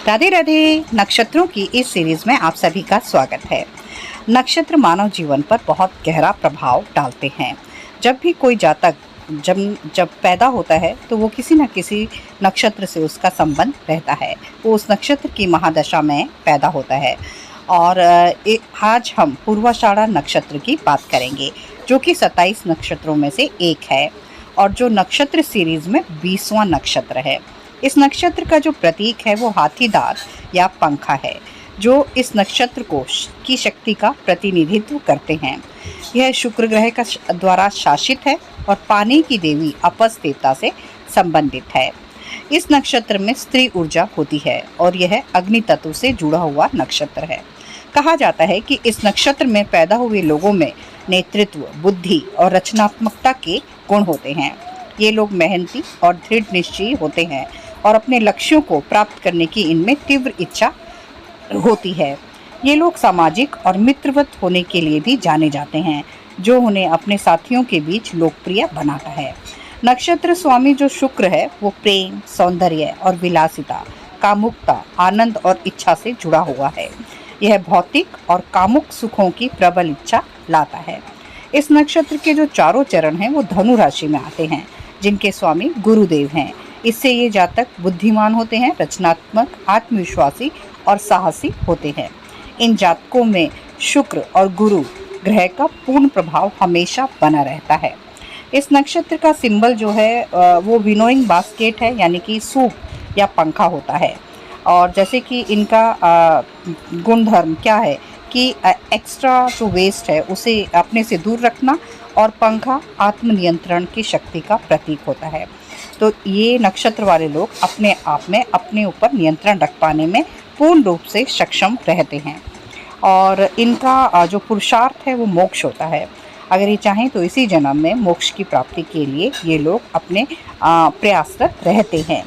राधे राधे। नक्षत्रों की इस सीरीज में आप सभी का स्वागत है। नक्षत्र मानव जीवन पर बहुत गहरा प्रभाव डालते हैं। जब भी कोई जातक जब जब पैदा होता है तो वो किसी न किसी नक्षत्र से उसका संबंध रहता है। वो उस नक्षत्र की महादशा में पैदा होता है। और आज हम पूर्वाषाढ़ा नक्षत्र की बात करेंगे, जो कि 27 नक्षत्रों में से एक है और जो नक्षत्र सीरीज में 20वां नक्षत्र है। इस नक्षत्र का जो प्रतीक है वो हाथी दांत या पंखा है, जो इस नक्षत्र को की शक्ति का प्रतिनिधित्व करते हैं। यह शुक्र ग्रह का द्वारा शासित है और पानी की देवी अपस देवता से संबंधित है। इस नक्षत्र में स्त्री ऊर्जा होती है और यह अग्नि तत्व से जुड़ा हुआ नक्षत्र है। कहा जाता है कि इस नक्षत्र में पैदा हुए लोगों में नेतृत्व, बुद्धि और रचनात्मकता के गुण होते हैं। ये लोग मेहनती और दृढ़ निश्चयी होते हैं और अपने लक्ष्यों को प्राप्त करने की इनमें तीव्र इच्छा होती है। ये लोग सामाजिक और मित्रवत होने के लिए भी जाने जाते हैं, जो उन्हें अपने साथियों के बीच लोकप्रिय बनाता है। नक्षत्र स्वामी जो शुक्र है वो प्रेम, सौंदर्य और विलासिता, कामुकता, आनंद और इच्छा से जुड़ा हुआ है। यह भौतिक और कामुक सुखों की प्रबल इच्छा लाता है। इस नक्षत्र के जो चारों चरण हैं वो धनु राशि में आते हैं, जिनके स्वामी गुरुदेव हैं। इससे ये जातक बुद्धिमान होते हैं, रचनात्मक, आत्मविश्वासी और साहसी होते हैं। इन जातकों में शुक्र और गुरु ग्रह का पूर्ण प्रभाव हमेशा बना रहता है। इस नक्षत्र का सिंबल जो है वो विनोइंग बास्केट है, यानी कि सूप या पंखा होता है। और जैसे कि इनका गुणधर्म क्या है कि एक्स्ट्रा जो वेस्ट है उसे अपने से दूर रखना, और पंखा आत्मनियंत्रण की शक्ति का प्रतीक होता है। तो ये नक्षत्र वाले लोग अपने आप में अपने ऊपर नियंत्रण रख पाने में पूर्ण रूप से सक्षम रहते हैं। और इनका जो पुरुषार्थ है वो मोक्ष होता है। अगर ये चाहें तो इसी जन्म में मोक्ष की प्राप्ति के लिए ये लोग अपने प्रयासरत रहते हैं।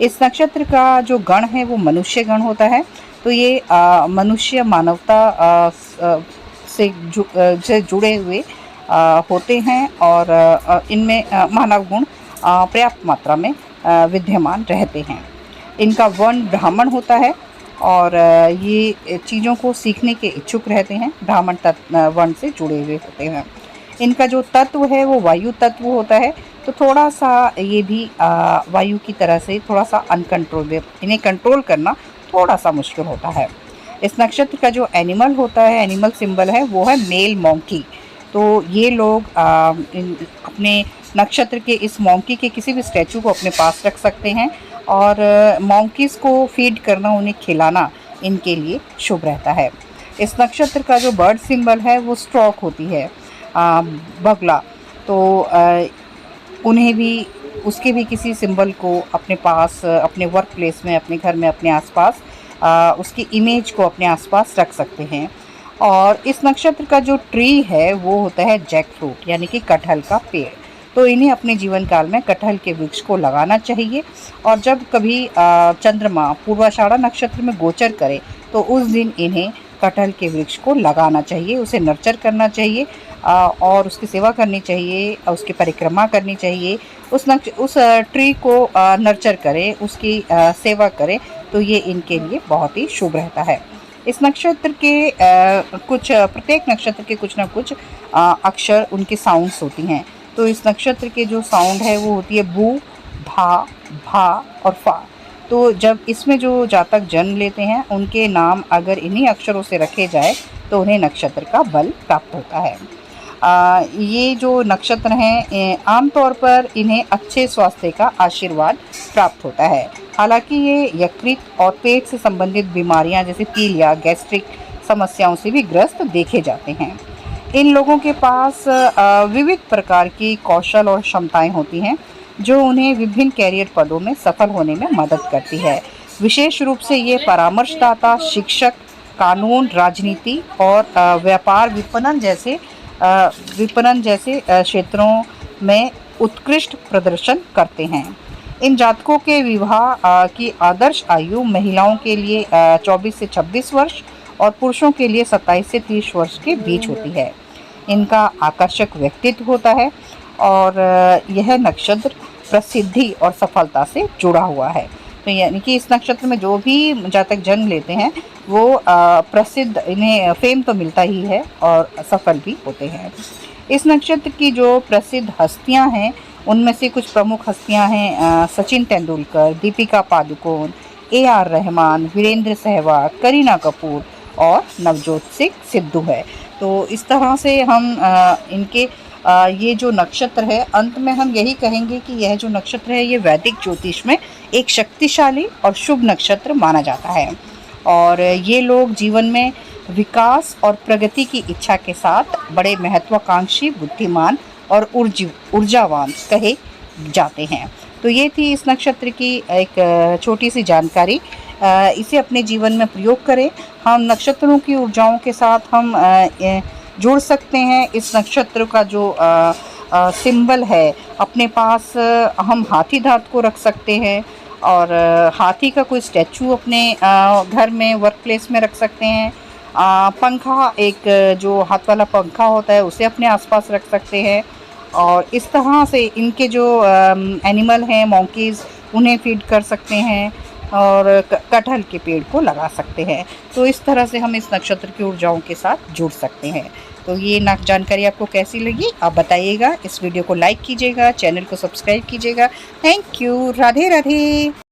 इस नक्षत्र का जो गण है वो मनुष्य गण होता है। तो ये मनुष्य मानवता से जुड़े हुए होते हैं और इनमें मानव गुण पर्याप्त मात्रा में विद्यमान रहते हैं। इनका वर्ण ब्राह्मण होता है और ये चीज़ों को सीखने के इच्छुक रहते हैं। ब्राह्मण वर्ण से जुड़े हुए होते हैं। इनका जो तत्व है वो वायु तत्व होता है। तो थोड़ा सा ये भी वायु की तरह से थोड़ा सा अनकंट्रोल, इन्हें कंट्रोल करना थोड़ा सा मुश्किल होता है। इस नक्षत्र का जो एनिमल होता है, एनिमल सिंबल है, वो है मेल मॉन्की। तो ये लोग अपने नक्षत्र के इस मॉन्की के किसी भी स्टैचू को अपने पास रख सकते हैं और मॉन्कीज़ को फीड करना, उन्हें खिलाना इनके लिए शुभ रहता है। इस नक्षत्र का जो बर्ड सिंबल है वो स्ट्रॉक होती है, बगला। तो उन्हें भी उसके भी किसी सिंबल को अपने पास, अपने वर्क प्लेस में, अपने घर में, अपने आसपास उसकी इमेज को अपने आसपास रख सकते हैं। और इस नक्षत्र का जो ट्री है वो होता है जैक फ्रूट, यानी कि कटहल का पेड़। तो इन्हें अपने जीवन काल में कटहल के वृक्ष को लगाना चाहिए। और जब कभी चंद्रमा पूर्वाषाढ़ा नक्षत्र में गोचर करे तो उस दिन इन्हें कटहल के वृक्ष को लगाना चाहिए, उसे नर्चर करना चाहिए और उसकी सेवा करनी चाहिए, उसकी परिक्रमा करनी चाहिए। उस ट्री को नर्चर करें, उसकी सेवा करें, तो ये इनके लिए बहुत ही शुभ रहता है। इस नक्षत्र के प्रत्येक नक्षत्र के कुछ ना कुछ अक्षर, उनकी साउंड्स होती हैं। तो इस नक्षत्र के जो साउंड है वो होती है बू, भा, भा और फा। तो जब इसमें जो जातक जन्म लेते हैं उनके नाम अगर इन्हीं अक्षरों से रखे जाए तो उन्हें नक्षत्र का बल प्राप्त होता है। ये जो नक्षत्र हैं आमतौर पर इन्हें अच्छे स्वास्थ्य का आशीर्वाद प्राप्त होता है। हालांकि ये यकृत और पेट से संबंधित बीमारियां जैसे पीलिया, गैस्ट्रिक समस्याओं से भी ग्रस्त देखे जाते हैं। इन लोगों के पास विविध प्रकार की कौशल और क्षमताएं होती हैं, जो उन्हें विभिन्न कैरियर पदों में सफल होने में मदद करती है। विशेष रूप से ये परामर्शदाता, शिक्षक, कानून, राजनीति और व्यापार, विपणन जैसे क्षेत्रों में उत्कृष्ट प्रदर्शन करते हैं। इन जातकों के विवाह की आदर्श आयु महिलाओं के लिए 24 से 26 वर्ष और पुरुषों के लिए 27 से 30 वर्ष के बीच होती है। इनका आकर्षक व्यक्तित्व होता है और यह नक्षत्र प्रसिद्धि और सफलता से जुड़ा हुआ है। तो यानी कि इस नक्षत्र में जो भी जातक जन्म लेते हैं वो प्रसिद्ध, इन्हें फेम तो मिलता ही है और सफल भी होते हैं। इस नक्षत्र की जो प्रसिद्ध हस्तियां हैं उनमें से कुछ प्रमुख हस्तियां हैं सचिन तेंदुलकर, दीपिका पादुकोण, AR रहमान, वीरेंद्र सहवाग, करीना कपूर और नवजोत सिंह सिद्धू है। तो इस तरह से हम इनके ये जो नक्षत्र है, अंत में हम यही कहेंगे कि यह जो नक्षत्र है ये वैदिक ज्योतिष में एक शक्तिशाली और शुभ नक्षत्र माना जाता है। और ये लोग जीवन में विकास और प्रगति की इच्छा के साथ बड़े महत्वाकांक्षी, बुद्धिमान और ऊर्जावान कहे जाते हैं। तो ये थी इस नक्षत्र की एक छोटी सी जानकारी। इसे अपने जीवन में प्रयोग करें। हम नक्षत्रों की ऊर्जाओं के साथ हम जुड़ सकते हैं। इस नक्षत्र का जो सिंबल है अपने पास हम हाथी दांत को रख सकते हैं और हाथी का कोई स्टैचू अपने घर में, वर्क प्लेस में रख सकते हैं। पंखा, एक जो हाथ वाला पंखा होता है उसे अपने आसपास रख सकते हैं। और इस तरह से इनके जो एनिमल हैं, मंकीज़, उन्हें फीड कर सकते हैं और कटहल के पेड़ को लगा सकते हैं। तो इस तरह से हम इस नक्षत्र की ऊर्जाओं के साथ जुड़ सकते हैं। तो ये जानकारी आपको कैसी लगी आप बताइएगा। इस वीडियो को लाइक कीजिएगा, चैनल को सब्सक्राइब कीजिएगा। Thank you. राधे राधे।